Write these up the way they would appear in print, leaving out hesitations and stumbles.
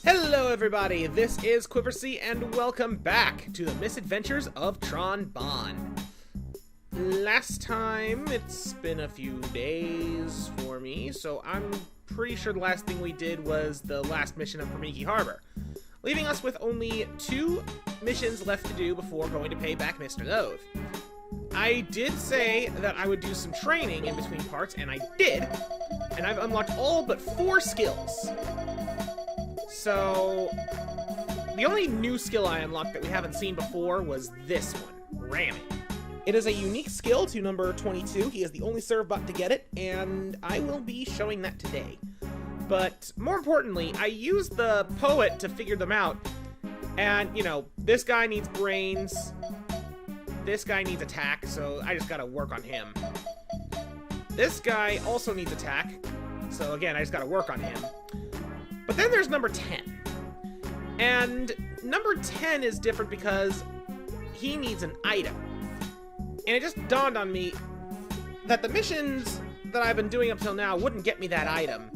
Hello everybody, this is Quiversee and welcome back to the Misadventures of Tron Bonne. Last time, it's been a few days for me, so I'm pretty sure the last thing we did was the last mission of Permiki Harbor, leaving us with only 2 missions left to do before going to pay back Mr. Loathe. I did say that I would do some training in between parts, and I did, and I've unlocked all but 4 skills. So, the only new skill I unlocked that we haven't seen before was this one, ramming. It is a unique skill to number 22. He is the only serve bot to get it, and I will be showing that today. But more importantly, I used the poet to figure them out. And, you know, this guy needs brains. This guy needs attack, so I just gotta work on him. This guy also needs attack, so again, I just gotta work on him. But then there's number 10. And number 10 is different because he needs an item. And it just dawned on me that the missions that I've been doing up till now wouldn't get me that item.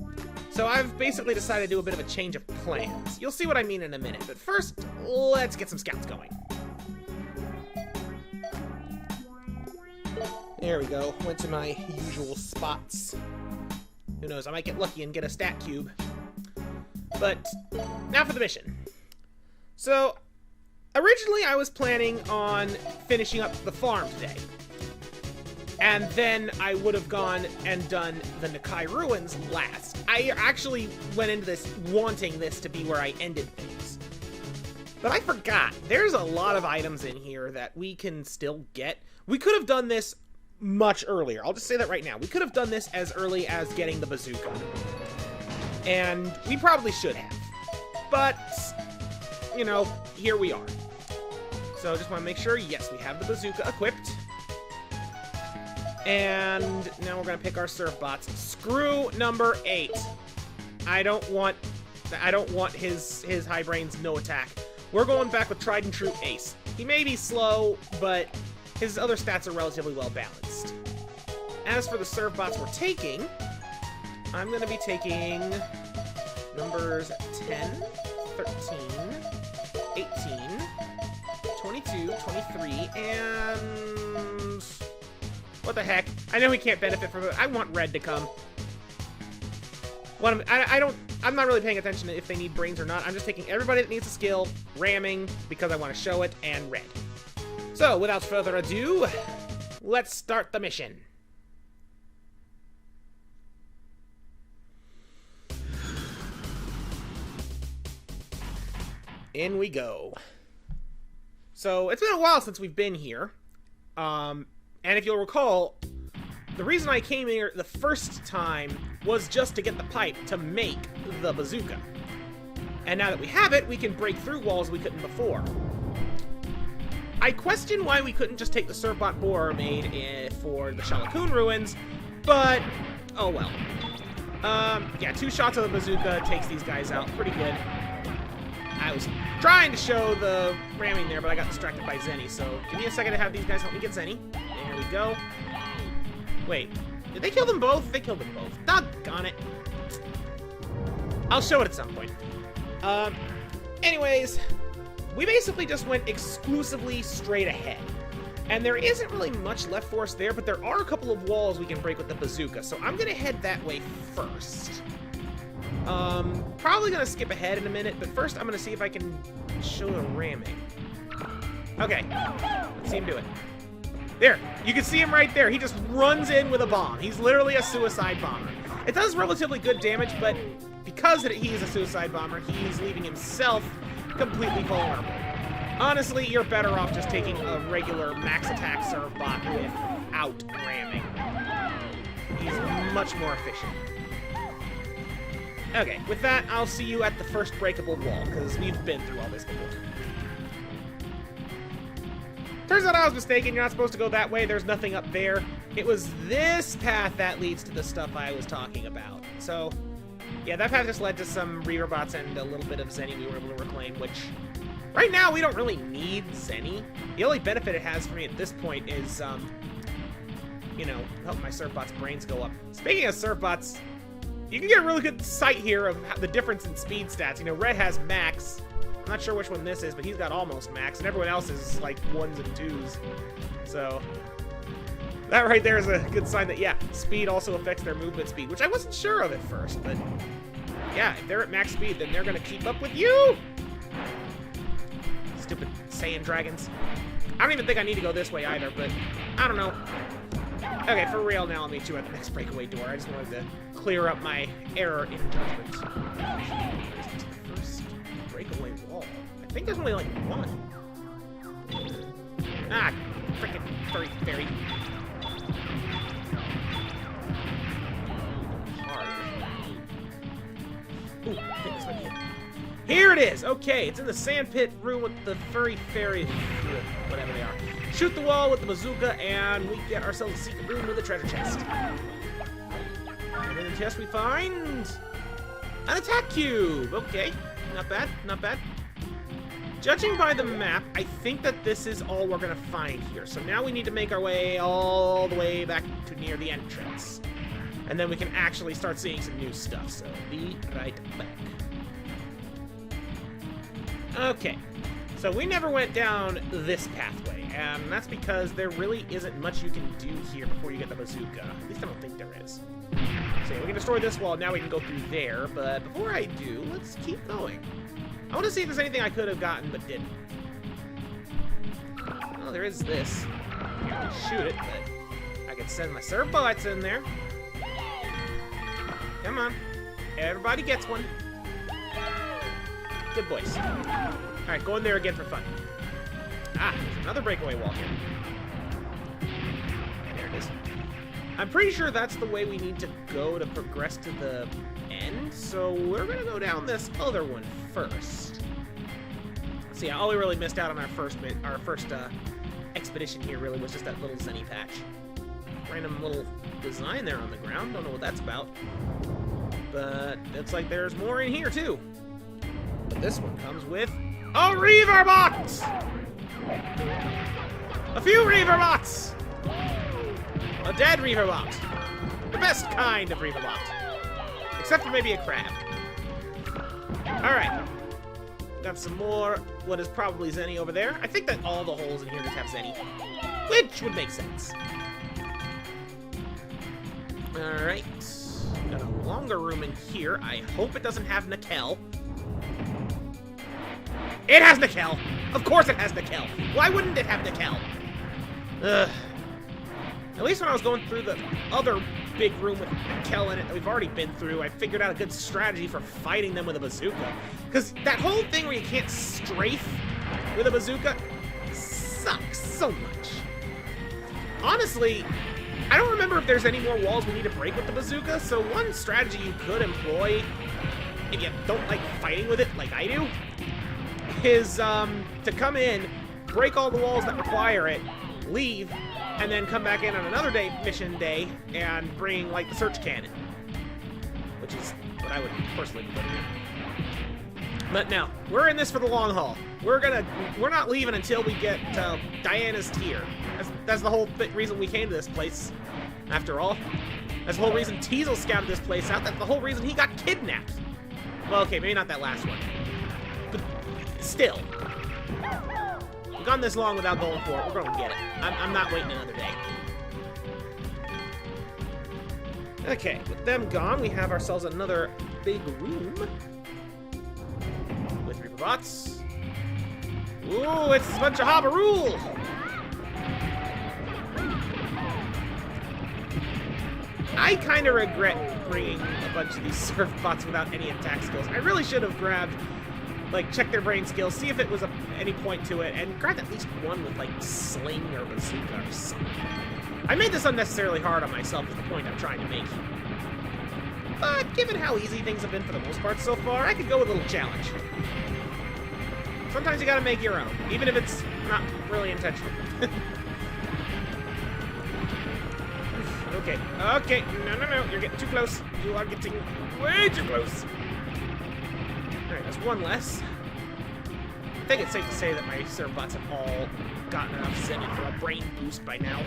So I've basically decided to do a bit of a change of plans. You'll see what I mean in a minute, but first, let's get some scouts going. There we go, went to my usual spots. Who knows, I might get lucky and get a stat cube. But, now for the mission. So, originally I was planning on finishing up the farm today. And then I would have gone and done the Nakkai Ruins last. I actually went into this wanting this to be where I ended things. But I forgot, there's a lot of items in here that we can still get. We could have done this much earlier. I'll just say that right now. We could have done this as early as getting the bazooka. And we probably should have. But, you know, here we are. So just want to make sure, yes, we have the bazooka equipped. And now we're going to pick our surf bots. Screw number 8. I don't want his high brains, no attack. We're going back with tried and true Ace. He may be slow, but his other stats are relatively well balanced. As for the surf bots we're taking, I'm going to be taking numbers 10, 13, 18, 22, 23, and... what the heck? I know he can't benefit from it. I want Red to come. I'm not really paying attention to if they need brains or not. I'm just taking everybody that needs a skill, ramming, because I want to show it, and Red. So, without further ado, let's start the mission. In we go. So, it's been a while since we've been here. And if you'll recall, the reason I came here the first time was just to get the pipe to make the bazooka. And now that we have it, we can break through walls we couldn't before. I question why we couldn't just take the Surfbot borer made for the Shalakoon ruins, but oh well. Yeah, 2 shots of the bazooka takes these guys out pretty good. I was trying to show the ramming there, but I got distracted by Zenny, so give me a second to have these guys help me get Zenny. There we go. Wait, did they kill them both? They killed them both. Doggone it. I'll show it at some point. Anyways, we basically just went exclusively straight ahead. And there isn't really much left for us there, but there are a couple of walls we can break with the bazooka, so I'm gonna head that way first. Probably gonna skip ahead in a minute, but first I'm gonna see if I can show the ramming. Okay, let's see him do it. There, you can see him right there. He just runs in with a bomb. He's literally a suicide bomber. It does relatively good damage, but because he's a suicide bomber, he's leaving himself completely vulnerable. Honestly, you're better off just taking a regular max attack serve bot without ramming. He's much more efficient. Okay, with that, I'll see you at the first breakable wall, because we've been through all this before. Turns out I was mistaken. You're not supposed to go that way. There's nothing up there. It was this path that leads to the stuff I was talking about. So, yeah, that path just led to some Reaver bots and a little bit of Zenny we were able to reclaim, which right now we don't really need Zenny. The only benefit it has for me at this point is, you know, helping my Surfbot's brains go up. Speaking of Surfbots, you can get a really good sight here of the difference in speed stats. You know, Red has max. I'm not sure which one this is, but he's got almost max, and everyone else is like 1s and 2s. So that right there is a good sign that, yeah, speed also affects their movement speed, which I wasn't sure of at first, but yeah, if they're at max speed, then they're gonna keep up with you. Stupid Saiyan dragons. I don't even think I need to go this way either, but I don't know. Okay, for real now, I'll meet you at the next breakaway door. I just wanted to clear up my error in judgment. First breakaway wall. I think there's only like one. Ah, frickin' furry fairy. Hard. Ooh, I think this might be it. Here it is! Okay, it's in the sand pit room with the furry fairy, whatever they are. Shoot the wall with the bazooka, and we get ourselves a secret room with a treasure chest. And in the chest we find an attack cube! Okay, not bad, not bad. Judging by the map, I think that this is all we're gonna find here. So now we need to make our way all the way back to near the entrance. And then we can actually start seeing some new stuff, so be right back. Okay, so we never went down this pathway, and that's because there really isn't much you can do here before you get the bazooka. At least I don't think there is. So yeah, we can destroy this wall, now we can go through there, but before I do, let's keep going. I want to see if there's anything I could have gotten but didn't. Oh, there is this. I can shoot it, but I can send my serve bullets in there. Come on. Everybody gets one. Good boys. Alright, go in there again for fun. Ah, there's another breakaway wall here. There it is. I'm pretty sure that's the way we need to go to progress to the end, so we're gonna go down this other one first. So yeah, all we really missed out on our first expedition here really was just that little Zenny patch. Random little design there on the ground, don't know what that's about. But looks like there's more in here too. But this one comes with a Reaver box! A few Reaver bots! A dead Reaver bot. The best kind of Reaver bot. Except for maybe a crab. Alright. Got some more what is probably Zenny over there. I think that all the holes in here just have Zenny. Which would make sense. Alright. Got a longer room in here. I hope it doesn't have Nakkai. It has Nakkai! Of course it has Nakkai! Why wouldn't it have Nakkai? Ugh. At least when I was going through the other big room with Nakkai in it that we've already been through, I figured out a good strategy for fighting them with a bazooka. Because that whole thing where you can't strafe with a bazooka sucks so much. Honestly, I don't remember if there's any more walls we need to break with the bazooka, so one strategy you could employ, if you don't like fighting with it like I do, is to come in, break all the walls that require it, leave, and then come back in on another mission day and bring like the search cannon, which is what I would personally put in. But now we're in this for the long haul. We're not leaving until we get Diana's tear. That's the whole reason we came to this place. After all, that's the whole reason Teasel scouted this place out. That's the whole reason he got kidnapped. Well, okay, maybe not that last one. But still, we've gone this long without going for it. We're going to get it. I'm not waiting another day. Okay, with them gone, we have ourselves another big room with Reaper bots. Ooh, it's a bunch of Hobbaroo! I kind of regret bringing a bunch of these surf bots without any attack skills. I really should have grabbed, like, check their brain skills, see if it was any point to it, and grabbed at least one with, like, sling or bazooka or something. I made this unnecessarily hard on myself is the point I'm trying to make. But given how easy things have been for the most part so far, I could go with a little challenge. Sometimes you gotta make your own, even if it's not really intentional. Okay, okay, no, you're getting too close. You are getting way too close. Alright, that's one less. I think it's safe to say that my serve bots have all gotten enough Zenny for a brain boost by now.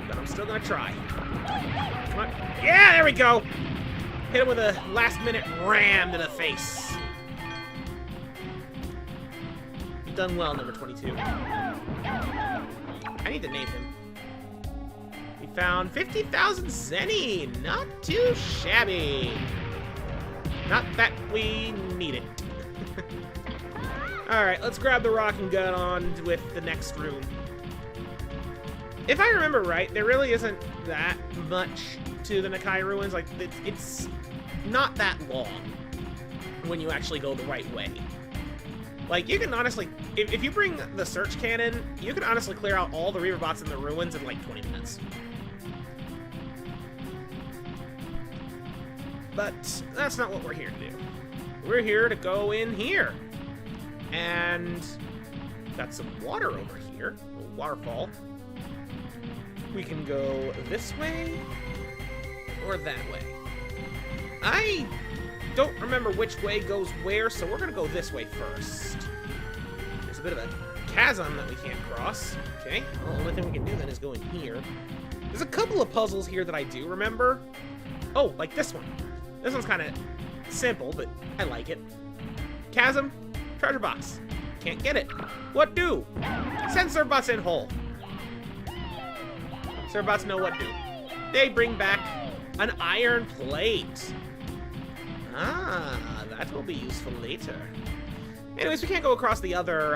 But I'm still gonna try. Come on. Yeah, there we go! Hit him with a last-minute ram to the face. You've done well, number 22. I need to name him. We found 50,000 zenny. Not too shabby. Not that we need it. Alright, let's grab the rocking gun on with the next room. If I remember right, there really isn't that much to the Nakkai Ruins. Like, it's not that long when you actually go the right way. Like, you can honestly, if you bring the search cannon, you can honestly clear out all the Reaver bots in the ruins in like 20 minutes. But that's not what we're here to do. We're here to go in here. And got some water over here, a waterfall. We can go this way or that way. I don't remember which way goes where, so we're gonna go this way first. There's a bit of a chasm that we can't cross. Okay, well, the only thing we can do then is go in here. There's a couple of puzzles here that I do remember. Oh, like this one. This one's kind of simple, but I like it. Chasm, treasure box. Can't get it. What do? Send Servbots in hole. Servbots know what do. They bring back an iron plate. Ah, that will be useful later. Anyways, we can't go across the other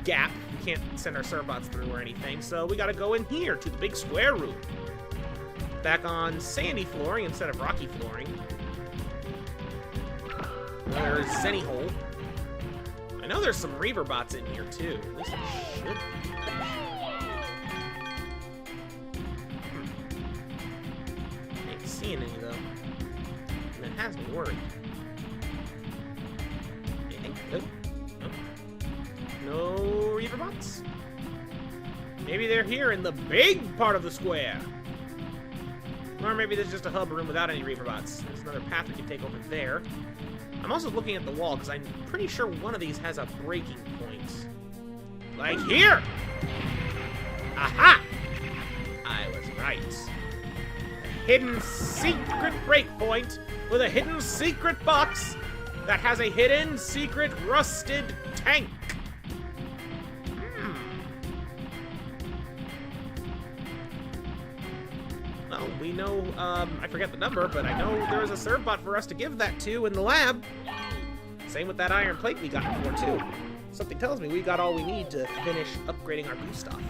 gap. We can't send our Servbots through or anything, so we gotta go in here to the big square room. Back on sandy flooring instead of rocky flooring. Another zenny hole. I know there's some Reaver bots in here too. At least there should be. Ain't seeing any though. And that has me worried. Anything? Nope. Nope. No Reaver bots? Maybe they're here in the big part of the square. Or maybe there's just a hub room without any Reaver bots. There's another path we can take over there. I'm also looking at the wall because I'm pretty sure one of these has a breaking point. Like here! Aha! I was right. A hidden secret breakpoint with a hidden secret box that has a hidden secret rusted tank. Well, we know, I forget the number, but I know there was a Servbot for us to give that to in the lab. Same with that iron plate we got before, too. Something tells me we got all we need to finish upgrading our boost-off.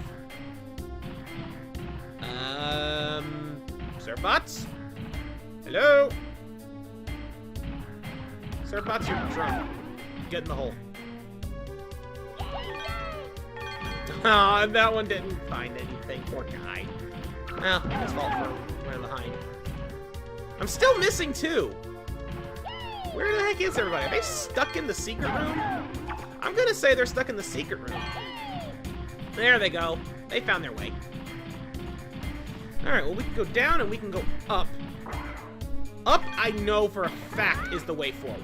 Servbots? Hello? Servbots, you're drunk. Get in the hole. Aw, that one didn't find anything. Poor guy. Well, his fault for running behind. I'm still missing two. Where the heck is everybody? Are they stuck in the secret room? I'm gonna say they're stuck in the secret room. There they go. They found their way. Alright, well, we can go down and we can go up. Up, I know for a fact, is the way forward.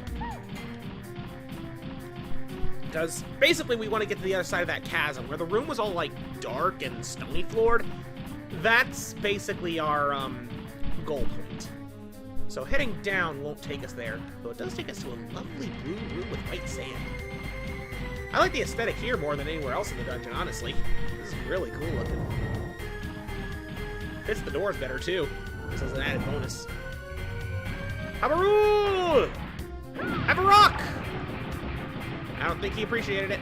Because basically we want to get to the other side of that chasm where the room was all like dark and stony floored. That's basically our goal point. So heading down won't take us there, though it does take us to a lovely blue room with white sand. I like the aesthetic here more than anywhere else in the dungeon, honestly. This is really cool looking. Fits the doors better too, just as an added bonus. Habaroo! Have a rock! I don't think he appreciated it.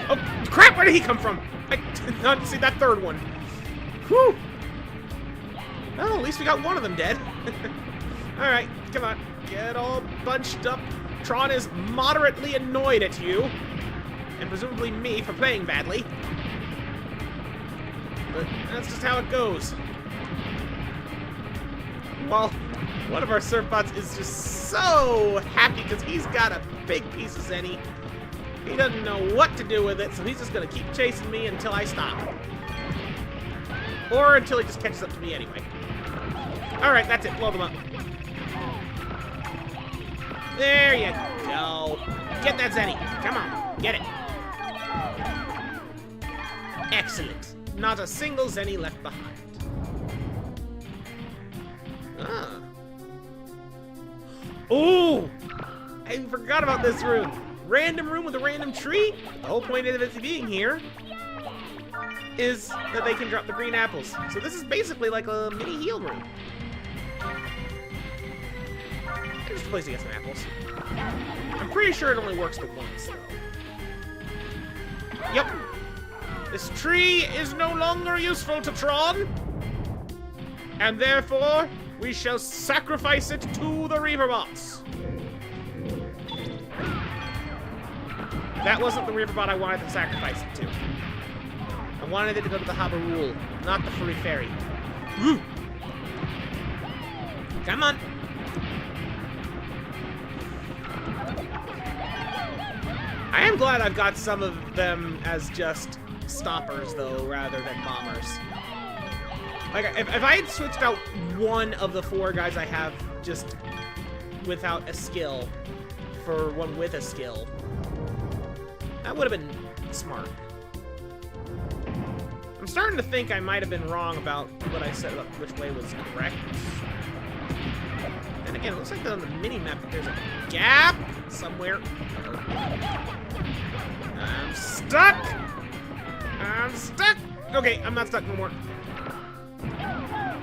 Oh, crap! Where did he come from? I did not see that third one. Whew! Well, at least we got one of them dead. Alright, come on. Get all bunched up. Tron is moderately annoyed at you. And presumably me for playing badly. But that's just how it goes. Well, one of our Servbots is just so happy because he's got a big piece of zenny. He doesn't know what to do with it, so he's just gonna keep chasing me until I stop. Or until he just catches up to me anyway. Alright, that's it. Blow them up. There you go. Get that zenny. Come on. Get it. Excellent. Not a single zenny left behind. Ah. Oh! I forgot about this room. Random room with a random tree. The whole point of it being here is that they can drop the green apples. So this is basically like a mini heal room. There's a place to get some apples. I'm pretty sure it only works the once, though. Yep. This tree is no longer useful to Tron. And therefore, we shall sacrifice it to the Reaver bots. That wasn't the Reaver bot I wanted to sacrifice it to. I wanted it to go to the Habarul, not the Furry Fairy. Woo! Come on. I am glad I've got some of them as just stoppers, though, rather than bombers. Like, if I had switched out one of the 4 guys I have just without a skill for one with a skill, that would have been smart. I'm starting to think I might have been wrong about what I said about which way was correct. And again, it looks like on the mini-map that there's a gap somewhere. I'm stuck! I'm stuck! Okay, I'm not stuck no more.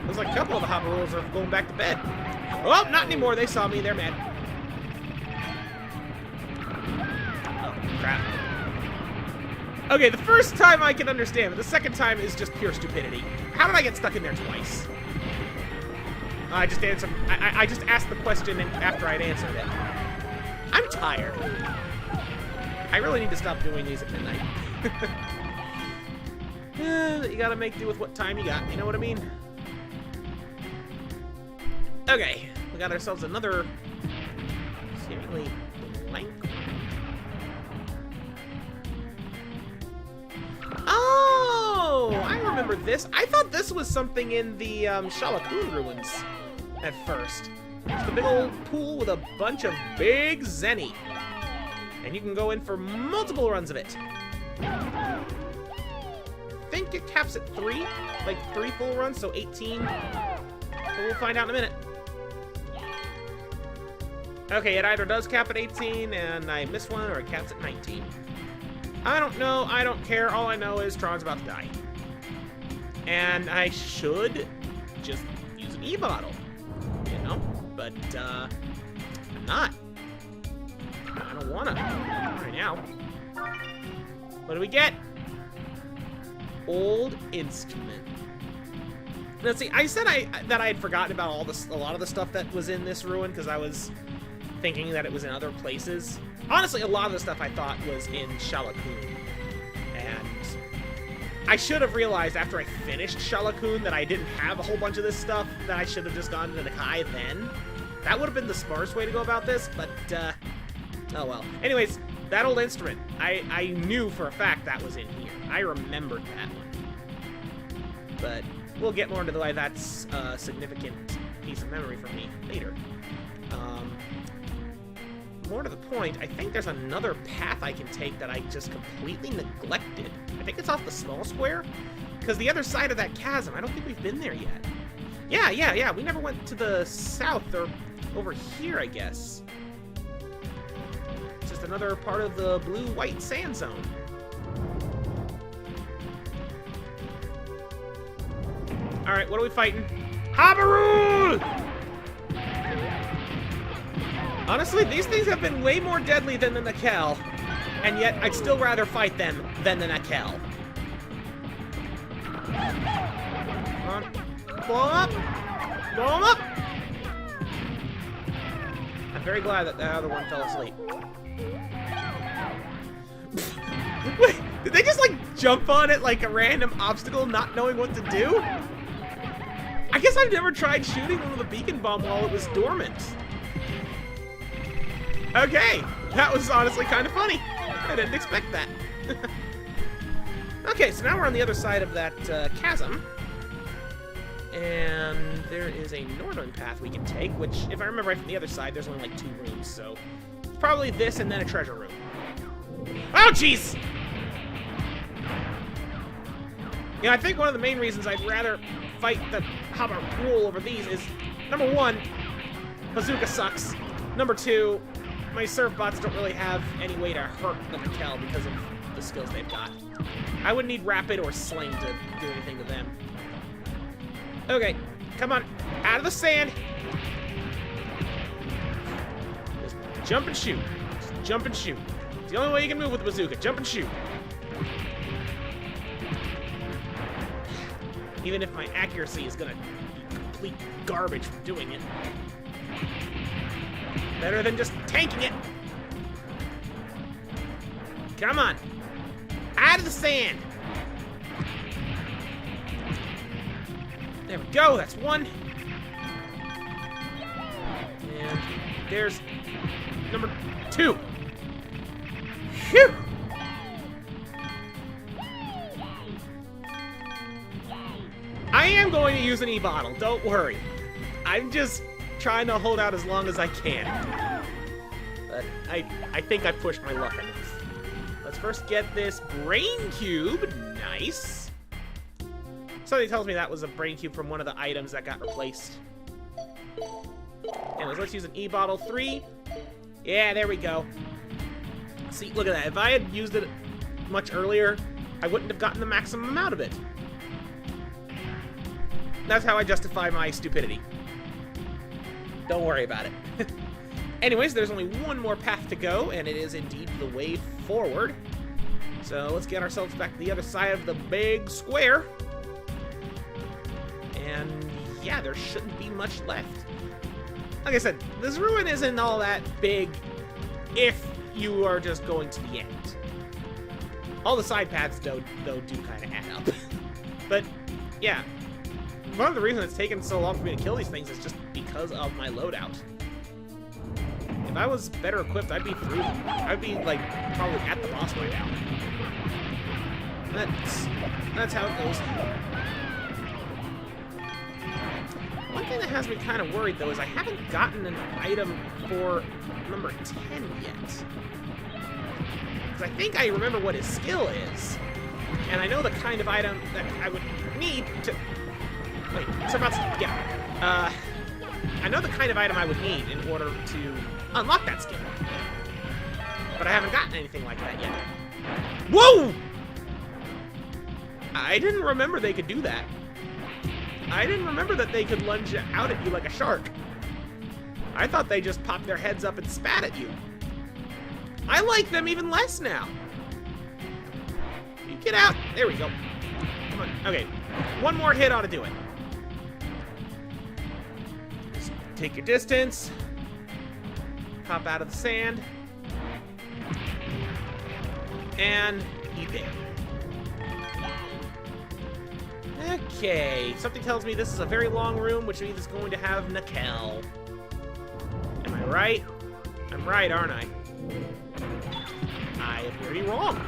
Looks like a couple of the Hopperolls are going back to bed. Oh, not anymore. They saw me. They're mad. Oh, crap. Okay, the first time I can understand, but the second time is just pure stupidity. How did I get stuck in there twice? I just answered. I just asked the question after I'd answered it. I'm tired. I really need to stop doing these at midnight. You gotta make do with what time you got. You know what I mean? Okay, we got ourselves another seemingly blank. Oh, I remember this. I thought this was something in the Shalakun ruins at first. It's a big old pool with a bunch of big Zenny. And you can go in for multiple runs of it. I think it caps at 3, like 3 full runs, so 18. But we'll find out in a minute. Okay, it either does cap at 18 and I missed one, or it caps at 19. I don't know, I don't care, all I know is Tron's about to die. And I should just use an E-bottle, you know? But, I'm not. I don't wanna right now. What do we get? Old instrument. Now, see, I said that I had forgotten about a lot of the stuff that was in this ruin because I was thinking that it was in other places. Honestly, a lot of the stuff I thought was in Shalakun. And I should have realized after I finished Shalakun that I didn't have a whole bunch of this stuff, that I should have just gone to Nakkai then. That would have been the smartest way to go about this, but, oh well. Anyways, that old instrument, I knew for a fact that was in here. I remembered that one. But we'll get more into why that's a significant piece of memory for me later. More to the point, I think there's another path I can take that I just completely neglected. I think it's off the small square, because the other side of that chasm, I don't think we've been there yet. Yeah, we never went to the south, or over here, I guess. It's just another part of the blue-white sand zone. Alright, what are we fighting? Habarul! Honestly, these things have been way more deadly than the Nakkai, and yet I'd still rather fight them than the Nakkai. Come on. Blow them up! Blow them up! I'm very glad that the other one fell asleep. Wait, did they just, like, jump on it like a random obstacle, not knowing what to do? I guess I've never tried shooting one with a beacon bomb while it was dormant. Okay, that was honestly kind of funny. I didn't expect that. Okay, so now we're on the other side of that chasm. And there is a northern path we can take, which, if I remember right from the other side, there's only like 2 rooms, so it's probably this and then a treasure room. Oh, jeez! Yeah, I think one of the main reasons I'd rather fight the Habarul over these is, number 1, bazooka sucks. Number 2, my surf bots don't really have any way to hurt the Nakkai because of the skills they've got. I wouldn't need Rapid or Sling to do anything to them. Okay, come on. Out of the sand. Just jump and shoot. Just jump and shoot. It's the only way you can move with the bazooka. Jump and shoot. Even if my accuracy is gonna be complete garbage from doing it. Better than just tanking it. Come on. Out of the sand. There we go. That's 1. And there's number 2. Phew. I am going to use an E-bottle. Don't worry. I'm just trying to hold out as long as I can. But I think I pushed my luck enough. Let's first get this brain cube. Nice. Something tells me that was a brain cube from one of the items that got replaced. Anyways, let's use an E-bottle 3. Yeah, there we go. See, look at that. If I had used it much earlier, I wouldn't have gotten the maximum amount of it. That's how I justify my stupidity. Don't worry about it. Anyways, there's only one more path to go, and it is indeed the way forward. So let's get ourselves back to the other side of the big square. And yeah, there shouldn't be much left. Like I said, this ruin isn't all that big if you are just going to the end. All the side paths, though do kind of add up. But yeah, one of the reasons it's taken so long for me to kill these things is just because of my loadout. If I was better equipped, I'd be through them. I'd be, like, probably at the boss right now. That's how it goes. One thing that has me kind of worried, though, is I haven't gotten an item for number 10 yet. Because I think I remember what his skill is. And I know the kind of item that I would need to... Wait, so about... Yeah. I know the kind of item I would need in order to unlock that skill. But I haven't gotten anything like that yet. Whoa! I didn't remember they could do that. I didn't remember that they could lunge out at you like a shark. I thought they just popped their heads up and spat at you. I like them even less now. You get out. There we go. Come on. Okay. One more hit ought to do it. Just take your distance. Pop out of the sand. And eat there. Okay, something tells me this is a very long room, which means it's going to have Nakkai. Am I right? I'm right, aren't I? I appear to be wrong.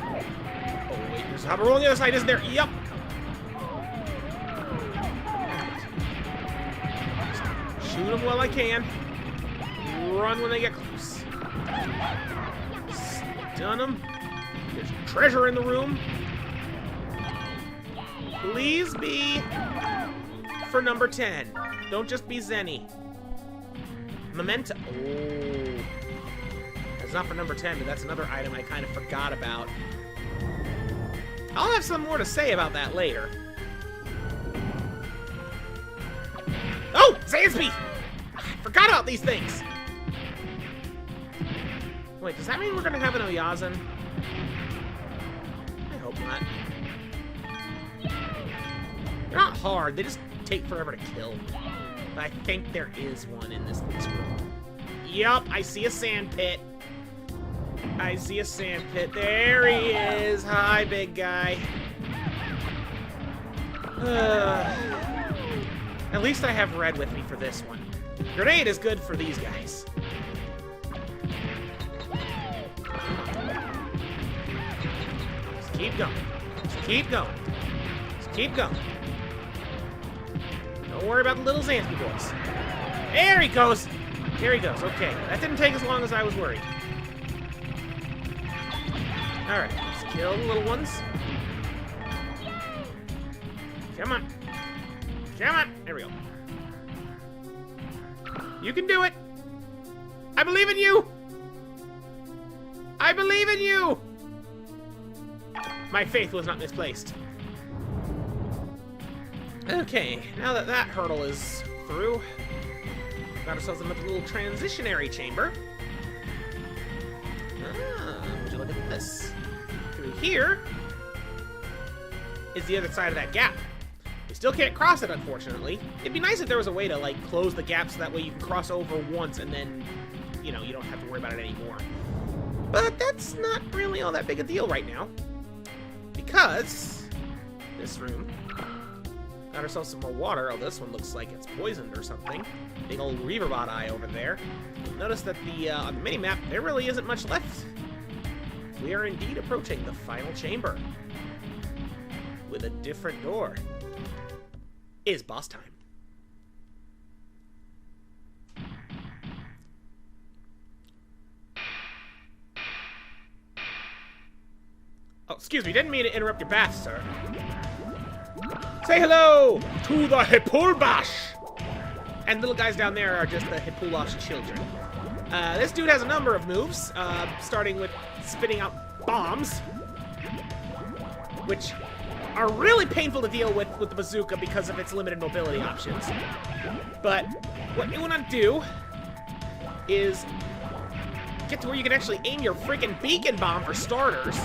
Oh, wait, there's a hopper roll on the other side, isn't there? Yep. Shoot them while I can. Run when they get close. Stun them. There's treasure in the room. Please be for number 10. Don't just be Zenny. Memento. Oh. That's not for number 10, but that's another item I kind of forgot about. I'll have some more to say about that later. Oh! Zansby! I forgot about these things! Wait, does that mean we're gonna have an Oyazan? I hope not. They're not hard, they just take forever to kill. But I think there is one in this room. Yup, I see a sand pit. I see a sand pit. There he is. Hi, big guy. At least I have red with me for this one. Grenade is good for these guys. Just keep going. Just keep going. Just keep going. Don't worry about the little Zansby boys. There he goes. There he goes. Okay, that didn't take as long as I was worried. Alright, let's kill the little ones. Come on. Come on. There we go. You can do it. I believe in you! I believe in you! My faith was not misplaced. Okay, now that that hurdle is through, got ourselves another little transitionary chamber. Would you look at this? Through here is the other side of that gap. We still can't cross it, unfortunately. It'd be nice if there was a way to, like, close the gap so that way you can cross over once and then, you know, you don't have to worry about it anymore. But that's not really all that big a deal right now. Because this room got ourselves some more water. Oh, this one looks like it's poisoned or something. Big old Reaverbot eye over there. Notice that on the mini-map, there really isn't much left. We are indeed approaching the final chamber with a different door. It is boss time. Oh, excuse me, didn't mean to interrupt your bath, sir. Say hello to the Hippulbash! And little guys down there are just the Hippulash children. This dude has a number of moves, starting with spitting out bombs, which are really painful to deal with the bazooka because of its limited mobility options. But what you want to do is get to where you can actually aim your freaking beacon bomb for starters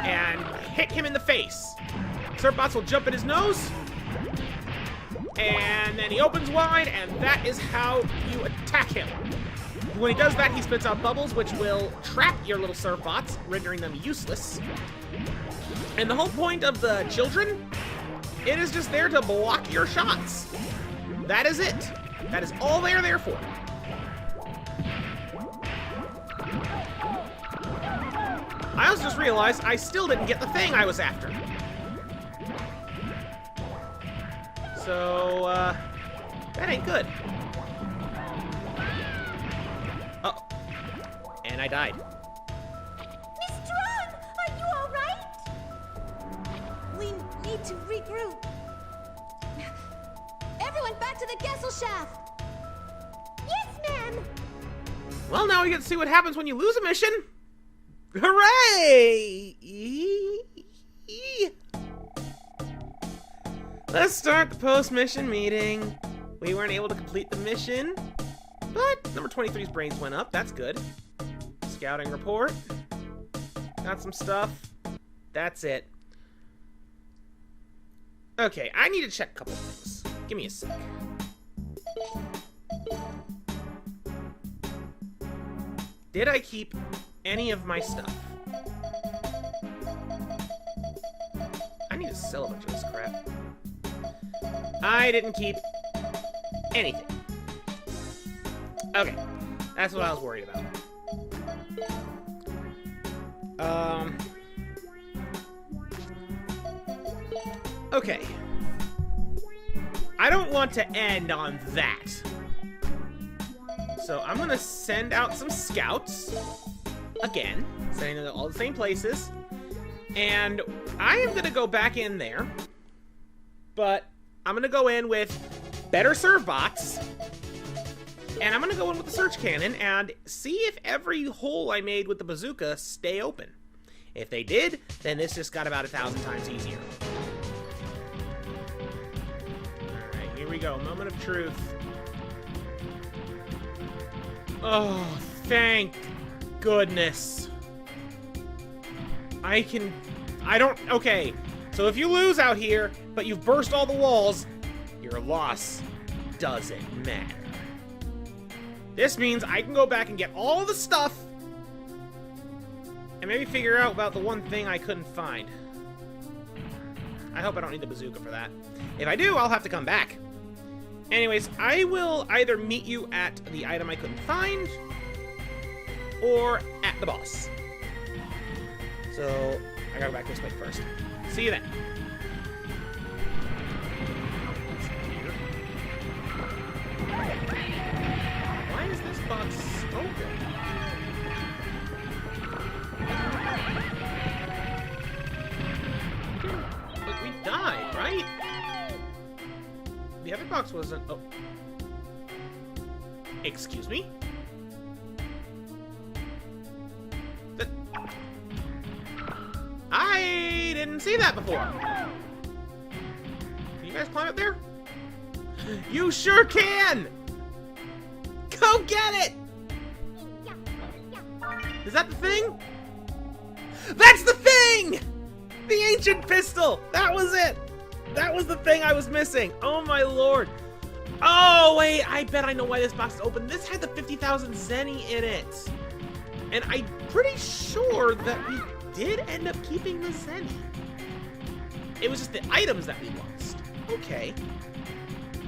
and hit him in the face. Surfbots will jump in his nose, and then he opens wide, and that is how you attack him. When he does that, he spits out bubbles, which will trap your little surfbots, rendering them useless. And the whole point of the children, it is just there to block your shots. That is it. That is all they are there for. I also just realized I still didn't get the thing I was after. So, that ain't good. Uh-oh. And I died. Miss Tron, are you all right? We need to regroup. Everyone back to the Kessel Shaft. Yes, ma'am. Well, now we get to see what happens when you lose a mission. Hooray! Let's start the post-mission meeting. We weren't able to complete the mission, but number 23's brains went up. That's good. Scouting report. Got some stuff. That's it. Okay, I need to check a couple things. Give me a sec. Did I keep any of my stuff? I need to sell a bunch of this crap. I didn't keep anything. Okay, that's what I was worried about. Okay. I don't want to end on that. So I'm gonna send out some scouts. Again, sending them to all the same places. And I am gonna go back in there. But I'm gonna go in with better serve bots. And I'm gonna go in with the search cannon and see if every hole I made with the bazooka stay open. If they did, then this just got about 1,000 times easier. Alright, here we go. Moment of truth. Oh, thank goodness. Okay. So if you lose out here, but you've burst all the walls, your loss doesn't matter. This means I can go back and get all the stuff and maybe figure out about the one thing I couldn't find. I hope I don't need the bazooka for that. If I do, I'll have to come back. Anyways, I will either meet you at the item I couldn't find or at the boss. So, I gotta go back this way first. See you then. Why is this box open? Look, we died, right? The other box wasn't... Oh. Excuse me? didn't see that before. Can you guys climb up there? You sure can! Go get it! Is that the thing? That's the thing! The ancient pistol! That was it! That was the thing I was missing! Oh my lord! Oh wait, I bet I know why this box is open. This had the 50,000 zenny in it. And I'm pretty sure that we did end up keeping the zenny. It was just the items that we lost. Okay.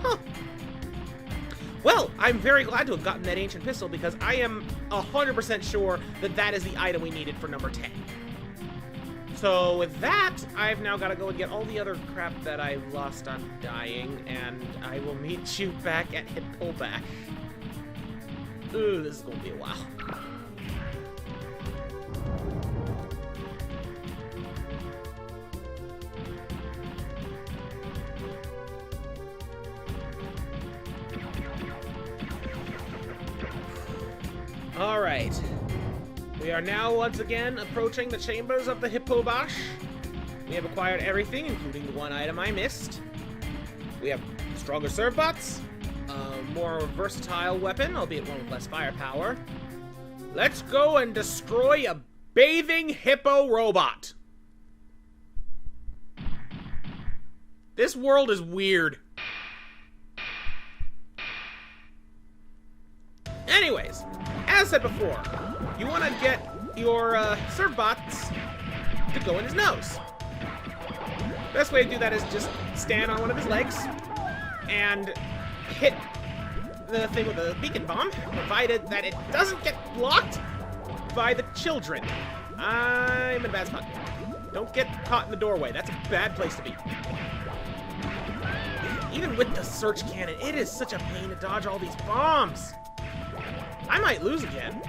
Huh. Well, I'm very glad to have gotten that ancient pistol because I am 100% sure that that is the item we needed for number 10. So with that, I've now got to go and get all the other crap that I lost on dying, and I will meet you back at Hippo Bash. Ooh, this is going to be a while. All right. We are now once again approaching the chambers of the Hippo Bash. We have acquired everything, including the one item I missed. We have stronger serve bots, a more versatile weapon, albeit one with less firepower. Let's go and destroy a bathing hippo robot. This world is weird. Anyways, as said before, you want to get your serve bots to go in his nose. Best way to do that is just stand on one of his legs and hit the thing with a beacon bomb, provided that it doesn't get blocked by the children. I'm in a bad spot. Don't get caught in the doorway. That's a bad place to be. Even with the search cannon, it is such a pain to dodge all these bombs. I might lose again.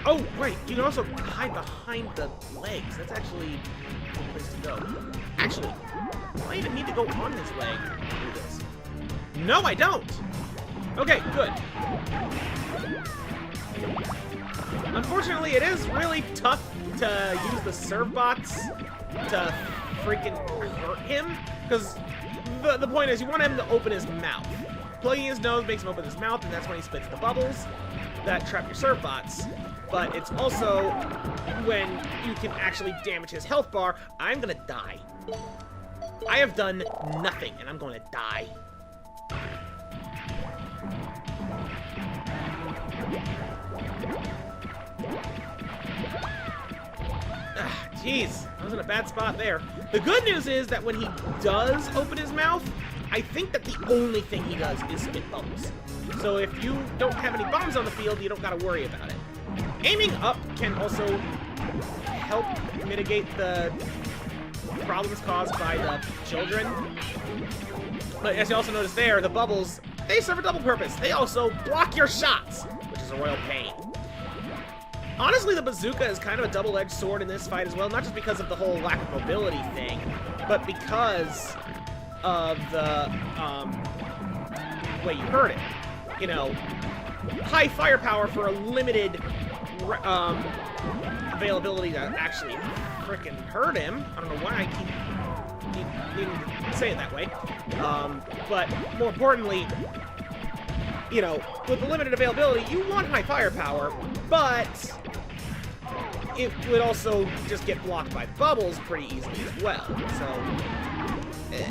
Oh, right, you can also hide behind the legs. That's actually a good place to go. Actually, do I even need to go on his leg to do this? No, I don't! Okay, good. Unfortunately, it is really tough to use the serve bots to freaking hurt him, because the point is you want him to open his mouth. Plugging his nose makes him open his mouth, and that's when he spits the bubbles that trap your serve bots. But it's also when you can actually damage his health bar. I'm gonna die. I have done nothing, and I'm gonna die. Jeez, I was in a bad spot there. The good news is that when he does open his mouth, I think that the only thing he does is spit bubbles. So if you don't have any bombs on the field, you don't gotta worry about it. Aiming up can also help mitigate the problems caused by the children. But as you also notice there, the bubbles, they serve a double purpose. They also block your shots, which is a royal pain. Honestly, the bazooka is kind of a double-edged sword in this fight as well, not just because of the whole lack of mobility thing, but because of the way you hurt it. You know, high firepower for a limited availability to actually frickin' hurt him. I don't know why I keep needing to say it that way. But more importantly, you know, with the limited availability, you want high firepower, but it would also just get blocked by bubbles pretty easily as well. So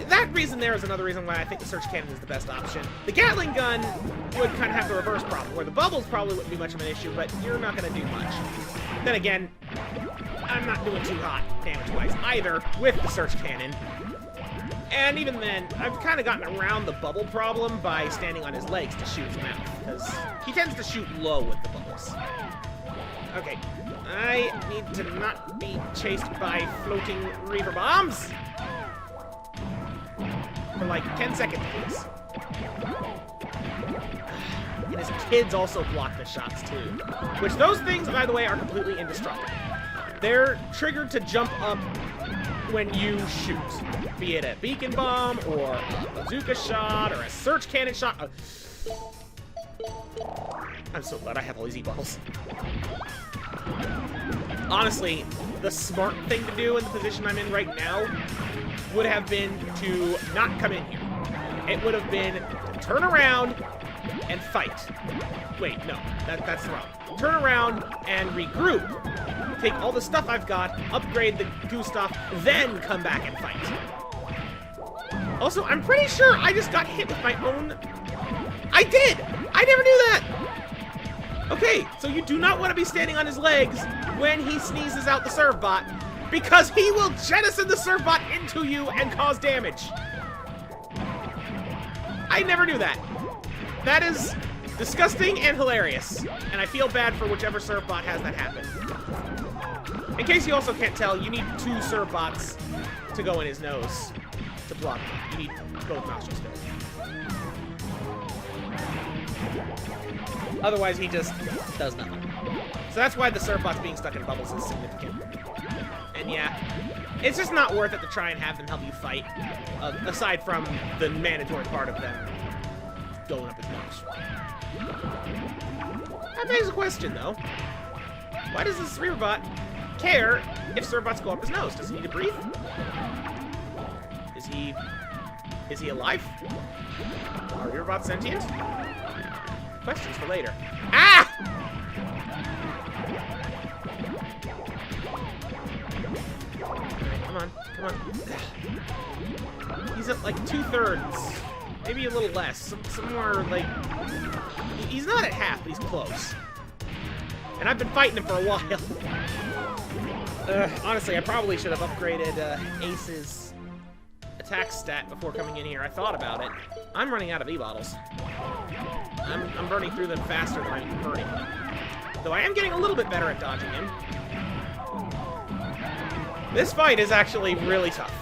that reason there is another reason why I think the search cannon is the best option. The Gatling gun would kind of have the reverse problem, where the bubbles probably wouldn't be much of an issue, but you're not going to do much. Then again, I'm not doing too hot damage-wise either with the search cannon. And even then, I've kind of gotten around the bubble problem by standing on his legs to shoot his mouth, because he tends to shoot low with the bubbles. Okay, I need to not be chased by floating reaver bombs. For like 10 seconds, please. And his kids also block the shots too. Which those things, by the way, are completely indestructible. They're triggered to jump up when you shoot. Be it a beacon bomb, or a bazooka shot, or a search cannon shot. I'm so glad I have all these e-balls. Honestly, the smart thing to do in the position I'm in right now would have been to not come in here. It would have been to turn around and fight. Wait, no, that's wrong. Turn around and regroup. Take all the stuff I've got, upgrade the goo stuff, then come back and fight. Also, I'm pretty sure I just got hit with my own... I did! I never knew that! Okay, so you do not want to be standing on his legs when he sneezes out the serve bot, because he will jettison the serve bot into you and cause damage. I never knew that. That is disgusting and hilarious, and I feel bad for whichever serve bot has that happen. In case you also can't tell, you need 2 serve bots to go in his nose to block him. You need both nostrils filled. Otherwise, he just does nothing. So that's why the serve bots being stuck in bubbles is significant. And yeah, it's just not worth it to try and have them help you fight, aside from the mandatory part of them going up his nose. That begs a question, though. Why does this Reaver bot care if serve bots go up his nose? Does he need to breathe? Is he alive? Are Reaver bots sentient? Questions for later. Ah! Come on, come on. He's at like 2/3. Maybe a little less. Somewhere like... He's not at half, but he's close. And I've been fighting him for a while. Honestly, I probably should have upgraded Ace's attack stat before coming in here. I thought about it. I'm running out of E-bottles. I'm burning through them faster than I'm converting them. Though I am getting a little bit better at dodging him. This fight is actually really tough.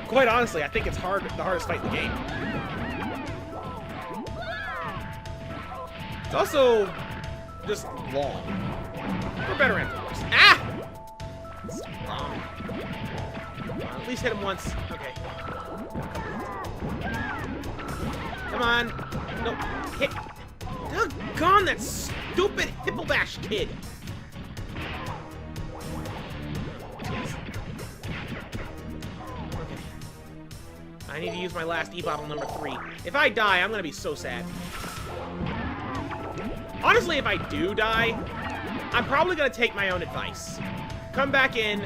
Quite honestly, I think it's the hardest fight in the game. It's also just long. For better and for worse. Ah! It's long. At least hit him once. Okay. Come on. No. Hit. Doggone that stupid hippo bash kid. Okay. I need to use my last E-bottle number 3. If I die, I'm gonna be so sad. Honestly, if I do die, I'm probably gonna take my own advice. Come back in,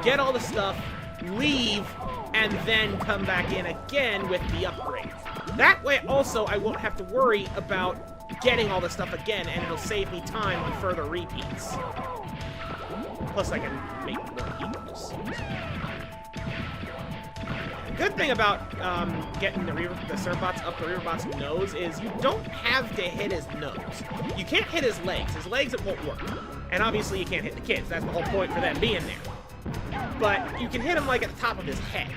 get all the stuff, leave, and then come back in again with the upgrade. That way, also, I won't have to worry about getting all the stuff again, and it'll save me time on further repeats. Plus, I can make more equals. The good thing about getting the serve bots up the Reaver bot's nose is you don't have to hit his nose. You can't hit his legs. His legs, it won't work. And obviously, you can't hit the kids. That's the whole point for them being there. But you can hit him, like, at the top of his head.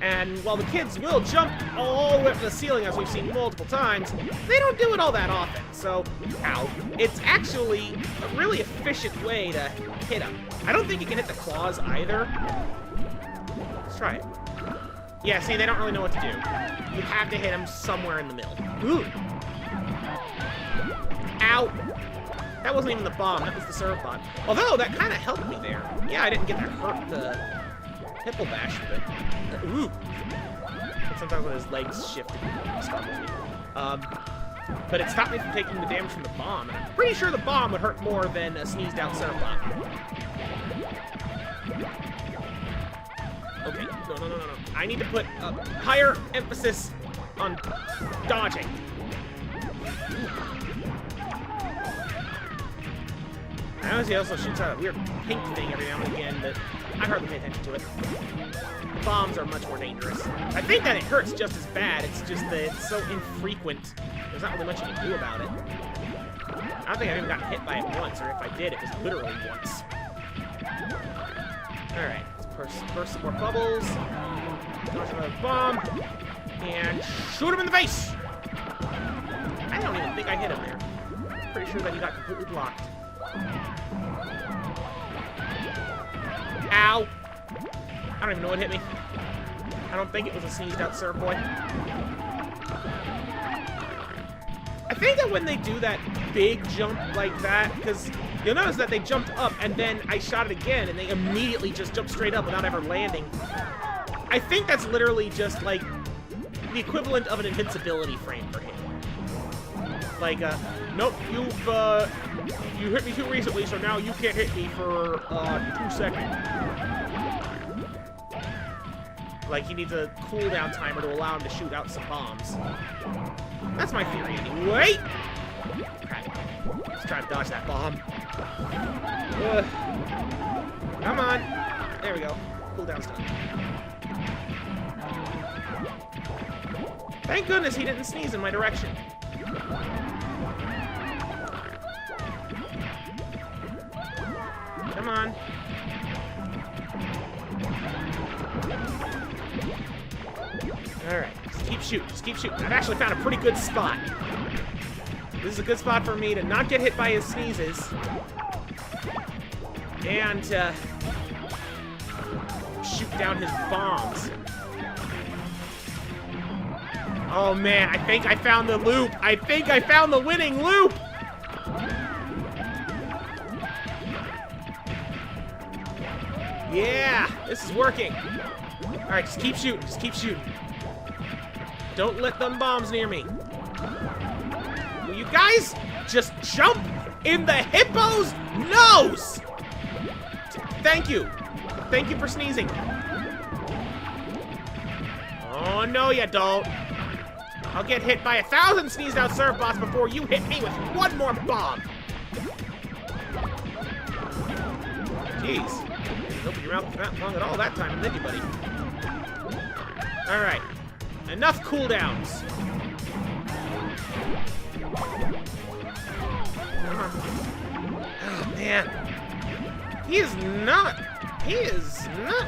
And while the kids will jump all the way up to the ceiling, as we've seen multiple times, they don't do it all that often. So, ow. It's actually a really efficient way to hit them. I don't think you can hit the claws either. Let's try it. Yeah, see, they don't really know what to do. You have to hit them somewhere in the middle. Ooh. Ow. That wasn't even the bomb, that was the serve bot. Although, that kind of helped me there. Yeah, I didn't get to hurt the hippo bash, but... Ooh. And sometimes when his legs shifted, it startled me. But it stopped me from taking the damage from the bomb. And I'm pretty sure the bomb would hurt more than a sneezed out serve bot. Okay, no. I need to put a higher emphasis on dodging. I notice he also shoots out a weird pink thing every now and again, but I hardly pay attention to it. The bombs are much more dangerous. I think that it hurts just as bad, it's just that it's so infrequent. There's not really much you can do about it. I don't think I've even gotten hit by it once, or if I did, it was literally once. Alright, let's burst some more bubbles. Launch another bomb. And shoot him in the face! I don't even think I hit him there. Pretty sure that he got completely blocked. Ow! I don't even know what hit me. I don't think it was a sneezed out serve boy. I think that when they do that big jump like that, because You'll notice that they jumped up, and then I shot it again, and they immediately just jumped straight up without ever landing. I think that's literally just, like, the equivalent of an invincibility frame for him. Like, nope, you hit me too recently, so now you can't hit me for, 2 seconds. Like, he needs a cooldown timer to allow him to shoot out some bombs. That's my theory, anyway. Crap. Let's try to dodge that bomb. Come on. There we go. Cooldown's done. Thank goodness he didn't sneeze in my direction. Come on. Alright, just keep shooting, just keep shooting. I've actually found a pretty good spot. This is a good spot for me to not get hit by his sneezes. And shoot down his bombs. Oh man, I think I found the loop. I think I found the winning loop. Yeah, this is working. All right, just keep shooting, just keep shooting. Don't let them bombs near me. Will you guys just jump in the hippo's nose? Thank you. Thank you for sneezing. Oh, no, you don't. I'll get hit by 1,000 sneezed out serve bots before you hit me with one more bomb. Jeez. Didn't open your mouth that long at all that time, did you, buddy? Alright. Enough cooldowns. Come on. Oh, man. He is not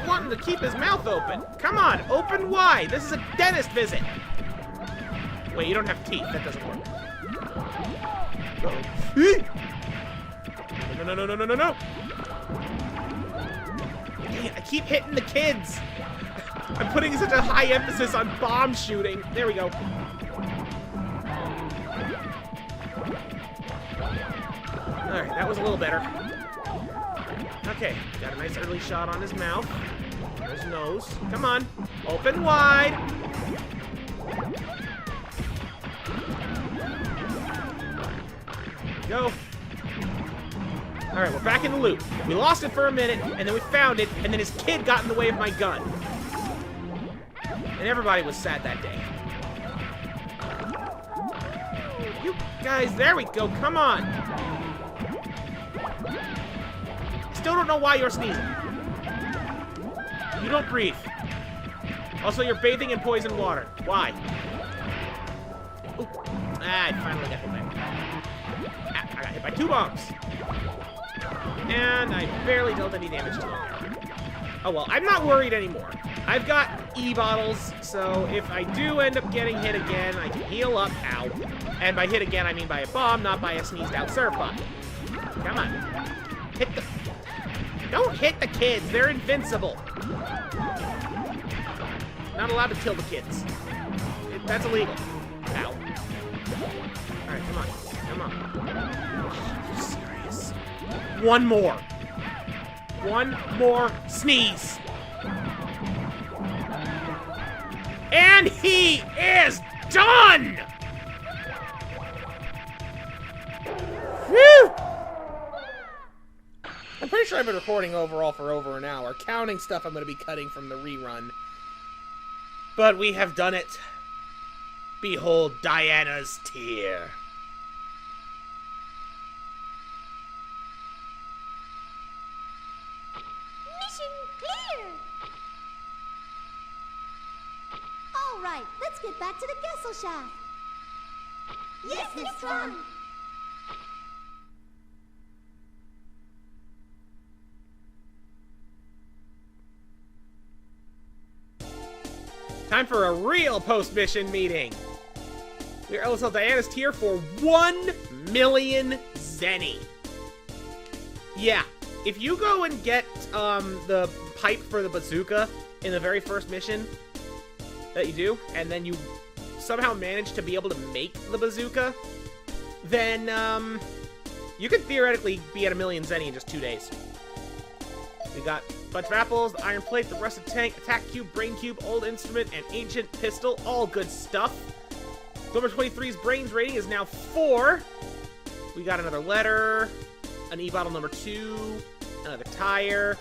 wanting to keep his mouth open. Come on, open wide. This is a dentist visit. Wait, you don't have teeth. That doesn't work. Uh-oh. No, no, no, no, no, no. Dang it, I keep hitting the kids. I'm putting such a high emphasis on bomb shooting. There we go. Alright, that was a little better. Okay, got a nice early shot on his mouth. There's his nose. Come on, open wide. Go. Alright, we're back in the loop. We lost it for a minute, and then we found it, and then his kid got in the way of my gun. And everybody was sad that day. You guys, there we go, come on. Still don't know why you're sneezing. You don't breathe. Also, you're bathing in poison water. Why? Ooh. Ah, I finally got hit by I got hit by 2 bombs. And I barely dealt any damage to him. Oh well, I'm not worried anymore. I've got E-bottles, so if I do end up getting hit again, I can heal up. Ow. And by hit again, I mean by a bomb, not by a sneezed out serve bot. Come on. Hit the... Don't hit the kids. They're invincible. Not allowed to kill the kids. That's illegal. Ow. Alright, come on. Come on. Are you serious? One more. One more sneeze. And he is done! Whew! I'm pretty sure I've been recording overall for over an hour, counting stuff I'm going to be cutting from the rerun. But we have done it. Behold Diana's tear. Mission clear! All right, let's get back to the Gessel shaft. Yes, Miss Tron. Time for a real post-mission meeting. We're able to sell Diana's tier for 1 million zenny. Yeah, if you go and get the pipe for the bazooka in the very first mission that you do, and then you somehow manage to be able to make the bazooka, then You could theoretically be at 1,000,000 zenny in just 2 days. We got a bunch of apples, the iron plate, the rusted tank, attack cube, brain cube, old instrument, and ancient pistol. All good stuff. Number 23's brains rating is now 4. We got another letter, an e-bottle number 2, another tire,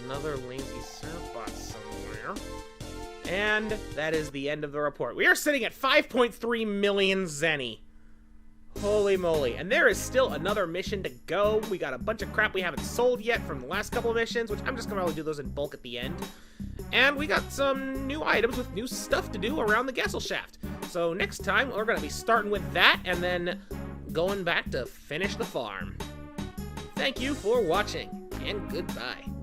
another lazy surfbot somewhere. And that is the end of the report. We are sitting at 5.3 million zenny. Holy moly. And there is still another mission to go. We got a bunch of crap we haven't sold yet from the last couple of missions, which I'm just going to probably do those in bulk at the end. And we got some new items with new stuff to do around the Gesellschaft. So next time, we're going to be starting with that and then going back to finish the farm. Thank you for watching, and goodbye.